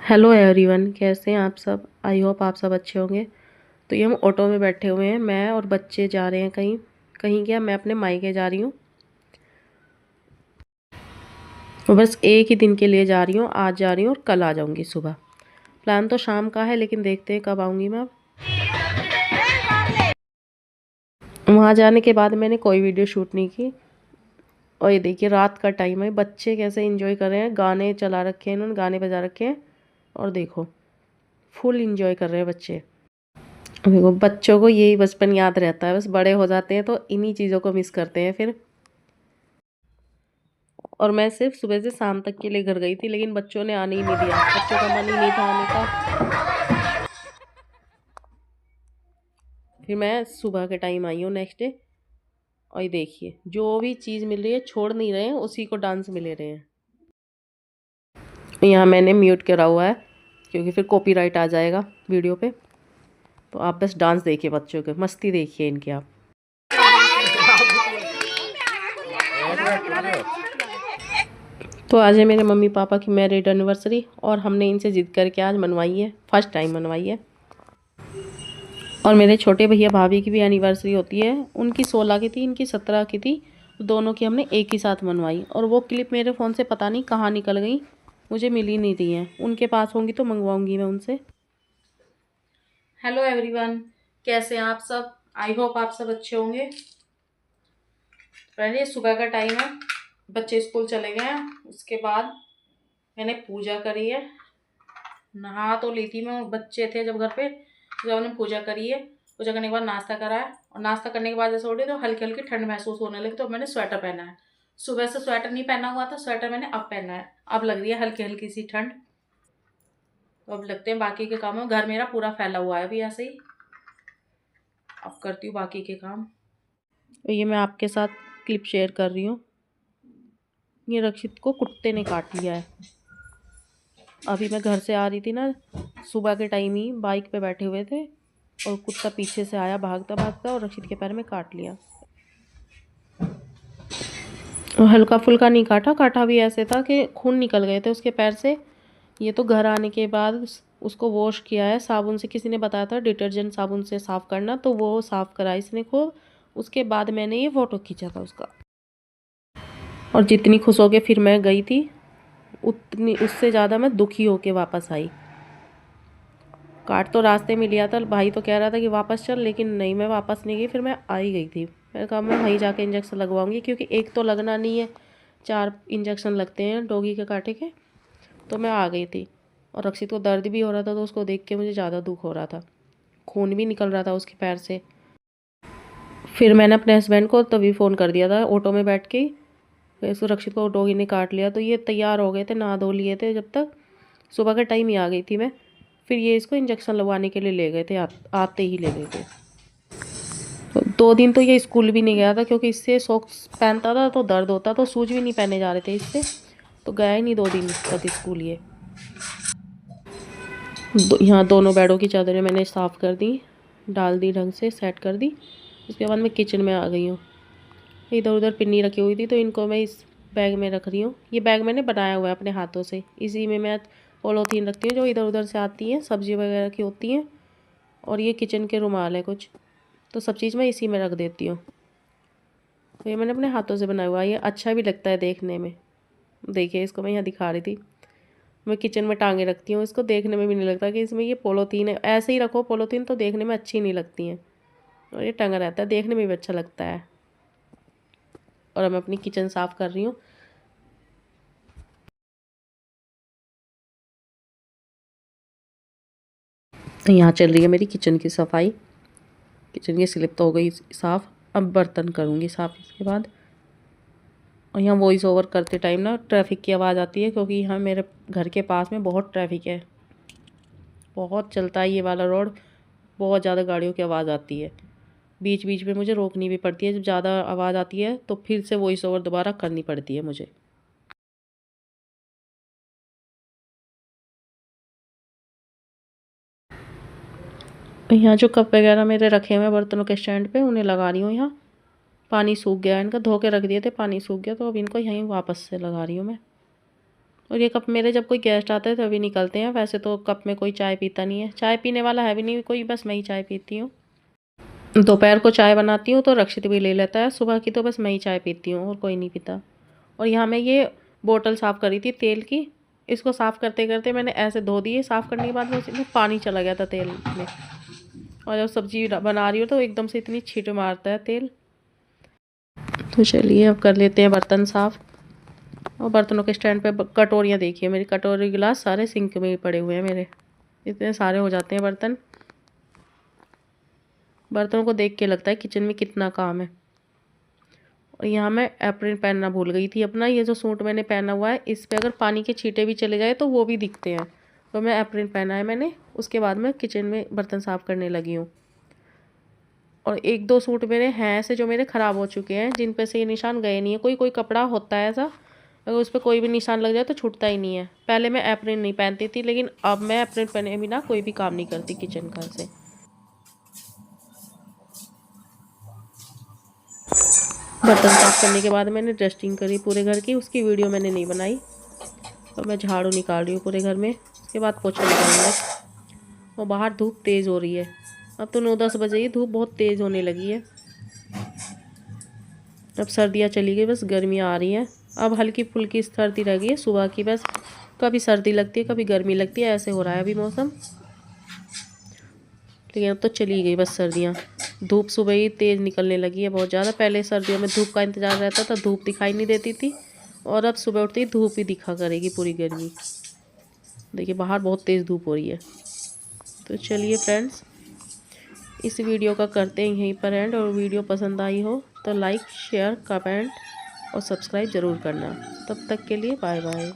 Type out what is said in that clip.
Hello everyone, कैसे हैं आप सब। आई होप आप सब अच्छे होंगे। तो ये हम ऑटो में बैठे हुए हैं, मैं और बच्चे जा रहे हैं कहीं। कहीं क्या, मैं अपने मायके जा रही हूँ। और बस एक ही दिन के लिए जा रही हूँ, आज जा रही हूँ और कल आ जाऊँगी सुबह। प्लान तो शाम का है, लेकिन देखते हैं कब आऊँगी मैं। अब वहाँ जाने के बाद मैंने कोई वीडियो शूट नहीं की। और ये देखिए, रात का टाइम है, बच्चे कैसे इंजॉय कर रहे हैं। गाने चला रखे हैं इन्होंने, गाने बजा रखे हैं। और देखो, फुल इंजॉय कर रहे हैं बच्चे। देखो, बच्चों को यही बचपन याद रहता है, बस बड़े हो जाते हैं तो इन्हीं चीज़ों को मिस करते हैं फिर। और मैं सिर्फ सुबह से शाम तक के लिए घर गई थी, लेकिन बच्चों ने आने ही नहीं दिया, बच्चों का मन ही नहीं था आने का। फिर मैं सुबह के टाइम आई हूँ नेक्स्ट डे। और ये देखिए, जो भी चीज़ मिल रही है छोड़ नहीं रहे हैं, उसी को डांस मिले रहे हैं। यहाँ मैंने म्यूट करा हुआ है, क्योंकि फिर कॉपीराइट आ जाएगा वीडियो पे। तो आप बस डांस देखिए, बच्चों के मस्ती देखिए इनके आप। तो आज है मेरे मम्मी पापा की मैरिड एनिवर्सरी, और हमने इनसे जिद करके आज मनवाई है, फर्स्ट टाइम मनवाई है। और मेरे छोटे भैया भाभी की भी एनिवर्सरी होती है, उनकी 16 की थी, इनकी 17 की थी। दोनों की हमने एक ही साथ मनवाई। और वो क्लिप मेरे फ़ोन से पता नहीं कहाँ निकल गई, मुझे मिल ही नहीं रही हैं। उनके पास होंगी तो मंगवाऊंगी मैं उनसे। हेलो एवरीवन, कैसे हैं आप सब। आई होप आप सब अच्छे होंगे। पहले सुबह का टाइम है, बच्चे स्कूल चले गए हैं। उसके बाद मैंने पूजा करी है, नहा तो ली थी मैं, बच्चे थे जब घर पे, जब हमने पूजा करी है। पूजा करने के बाद नाश्ता करा है, और नाश्ता करने के बाद जैसे उठी तो हल्की हल्की ठंड महसूस होने लगी, तो मैंने स्वेटर पहना है। सुबह से स्वेटर नहीं पहना हुआ था, स्वेटर मैंने अब पहना है। अब लग रही है हल्की हल्की सी ठंड। तो अब लगते हैं बाकी के कामों। घर मेरा पूरा फैला हुआ है अभी ऐसे ही। अब करती हूँ बाकी के काम। तो ये मैं आपके साथ क्लिप शेयर कर रही हूँ। ये रक्षित को कुत्ते ने काट लिया है। अभी मैं घर से आ रही थी ना, सुबह के टाइम ही बाइक पे बैठे हुए थे, और कुत्ता पीछे से आया भागता भागता, और रक्षित के पैर में काट लिया। हल्का फुल्का नहीं काटा, काटा भी ऐसे था कि खून निकल गए थे उसके पैर से। ये तो घर आने के बाद उसको वॉश किया है साबुन से, किसी ने बताया था डिटर्जेंट साबुन से साफ़ करना, तो वो साफ़ करा इसने को। उसके बाद मैंने ये फ़ोटो खींचा था उसका। और जितनी खुश होके फिर मैं गई थी, उतनी उससे ज़्यादा मैं दुखी होके वापस आई। काट तो रास्ते में लिया था, भाई तो कह रहा था कि वापस चल, लेकिन नहीं, मैं वापस नहीं गई। फिर मैं आई गई थी, मैंने कहा मैं वहीं जाके इंजेक्शन लगवाऊंगी, क्योंकि एक तो लगना नहीं है, 4 इंजेक्शन लगते हैं डॉगी के काटे के। तो मैं आ गई थी। और रक्षित को दर्द भी हो रहा था, तो उसको देख के मुझे ज़्यादा दुख हो रहा था, खून भी निकल रहा था उसके पैर से। फिर मैंने अपने हस्बैंड को तभी फ़ोन कर दिया था ऑटो में बैठ के ही। इसको रक्षित को डॉगी ने काट लिया, तो ये तैयार हो गए थे, नहा धो लिए थे जब तक। सुबह का टाइम ही आ गई थी मैं। फिर ये इसको इंजेक्शन लगवाने के लिए ले गए थे, आते ही ले गए थे। तो 2 दिन तो ये स्कूल भी नहीं गया था, क्योंकि इससे सॉक्स पहनता था तो दर्द होता, तो शूज भी नहीं पहने जा रहे थे इससे। तो गया ही नहीं 2 दिन तक स्कूल ये। यहाँ दोनों बेडों की चादरें मैंने साफ़ कर दी, डाल दी, ढंग से सेट कर दी। उसके बाद मैं किचन में आ गई हूँ। इधर उधर पिन्नी रखी हुई थी, तो इनको मैं इस बैग में रख रही हूँ। ये बैग मैंने बनाया हुआ है अपने हाथों से, इसी में मैं पॉलीथीन रखती हूँ जो इधर उधर से आती हैं, सब्जी वगैरह की होती हैं। और ये किचन के रुमाल है कुछ, तो सब चीज़ मैं इसी में रख देती हूँ। तो ये मैंने अपने हाथों से बनाया हुआ है, ये अच्छा भी लगता है देखने में। देखिए, इसको मैं यहाँ दिखा रही थी। मैं किचन में टांगे रखती हूँ, इसको देखने में भी नहीं लगता कि इसमें ये पॉलीथीन है। ऐसे ही रखो पॉलीथीन, तो देखने में अच्छी नहीं लगती हैं। और ये टंगा रहता है, देखने में भी अच्छा लगता है। और अब मैं अपनी किचन साफ़ कर रही हूँ। यहाँ चल रही है मेरी किचन की सफाई। किचन की स्लिप तो हो गई साफ़, अब बर्तन करूँगी साफ़ इसके बाद। और यहाँ वॉइस ओवर करते टाइम ना ट्रैफिक की आवाज़ आती है, क्योंकि यहाँ मेरे घर के पास में बहुत ट्रैफिक है, बहुत चलता है ये वाला रोड। बहुत ज़्यादा गाड़ियों की आवाज़ आती है, बीच बीच में मुझे रोकनी भी पड़ती है। जब ज़्यादा आवाज़ आती है तो फिर से वॉइस ओवर दोबारा करनी पड़ती है मुझे। यहाँ जो कप वगैरह मेरे रखे हुए हैं बर्तनों के स्टैंड पे, उन्हें लगा रही हूँ यहाँ। पानी सूख गया है इनका, धो के रख दिए थे, पानी सूख गया, तो अब इनको यहीं वापस से लगा रही हूँ मैं। और ये कप मेरे जब कोई गेस्ट आता है तभी निकलते हैं, वैसे तो कप में कोई चाय पीता नहीं है, चाय पीने वाला है भी नहीं कोई, बस मैं ही चाय पीती हूँ। दोपहर को चाय बनाती हूँ तो रक्षित भी ले लेता है, सुबह की तो बस मैं ही चाय पीती हूँ और कोई नहीं पीता। और यहाँ मैं ये बोतल साफ़ करी थी तेल की, इसको साफ़ करते करते मैंने ऐसे धो दिए, साफ़ करने के बाद में पानी चला गया था तेल में। और जब सब्जी बना रही हो तो एकदम से इतनी छींटे मारता है तेल। तो चलिए अब कर लेते हैं बर्तन साफ़। और बर्तनों के स्टैंड पे कटोरियाँ देखिए, मेरी कटोरी गिलास सारे सिंक में ही पड़े हुए हैं मेरे, इतने सारे हो जाते हैं बर्तन। बर्तनों को देख के लगता है किचन में कितना काम है। और यहाँ मैं एप्रिन पहनना भूल गई थी अपना, ये जो सूट मैंने पहना हुआ है इस पे अगर पानी के छींटे भी चले जाए तो वो भी दिखते हैं, तो मैं एप्रिन पहना है मैंने। उसके बाद मैं किचन में बर्तन साफ़ करने लगी हूँ। और एक दो सूट मेरे हैं ऐसे जो मेरे ख़राब हो चुके हैं, जिन पे से ये निशान गए नहीं है। कोई कोई कपड़ा होता है ऐसा, अगर उस पर कोई भी निशान लग जाए तो छूटता ही नहीं है। पहले मैं एप्रिन नहीं पहनती थी, लेकिन अब मैं एप्रिन पहने बिना कोई भी काम नहीं करती किचन का से। बर्तन साफ़ करने के बाद मैंने डस्टिंग करी पूरे घर की, उसकी वीडियो मैंने नहीं बनाई। तो मैं झाड़ू निकाल रही हूँ पूरे घर में, उसके बाद पोछा लगाऊंगी। और बाहर धूप तेज़ हो रही है, अब तो 9-10 बजे ही धूप बहुत तेज़ होने लगी है। अब सर्दियाँ चली गई, बस गर्मियाँ आ रही हैं। अब हल्की फुल्की सर्दी रह गई है सुबह की, बस कभी सर्दी लगती है कभी गर्मी लगती है, ऐसे हो रहा है अभी मौसम। लेकिन अब तो चली गई बस सर्दियाँ। धूप सुबह ही तेज़ निकलने लगी है बहुत ज़्यादा। पहले सर्दियों में धूप का इंतज़ार रहता था, धूप दिखाई नहीं देती थी, और अब सुबह उठते ही धूप ही दिखा करेगी पूरी गर्मी। देखिए बाहर बहुत तेज़ धूप हो रही है। तो चलिए फ्रेंड्स, इस वीडियो का करते हैं यहीं पर एंड। और वीडियो पसंद आई हो तो लाइक शेयर कमेंट और सब्सक्राइब ज़रूर करना। तब तक के लिए बाय बाय।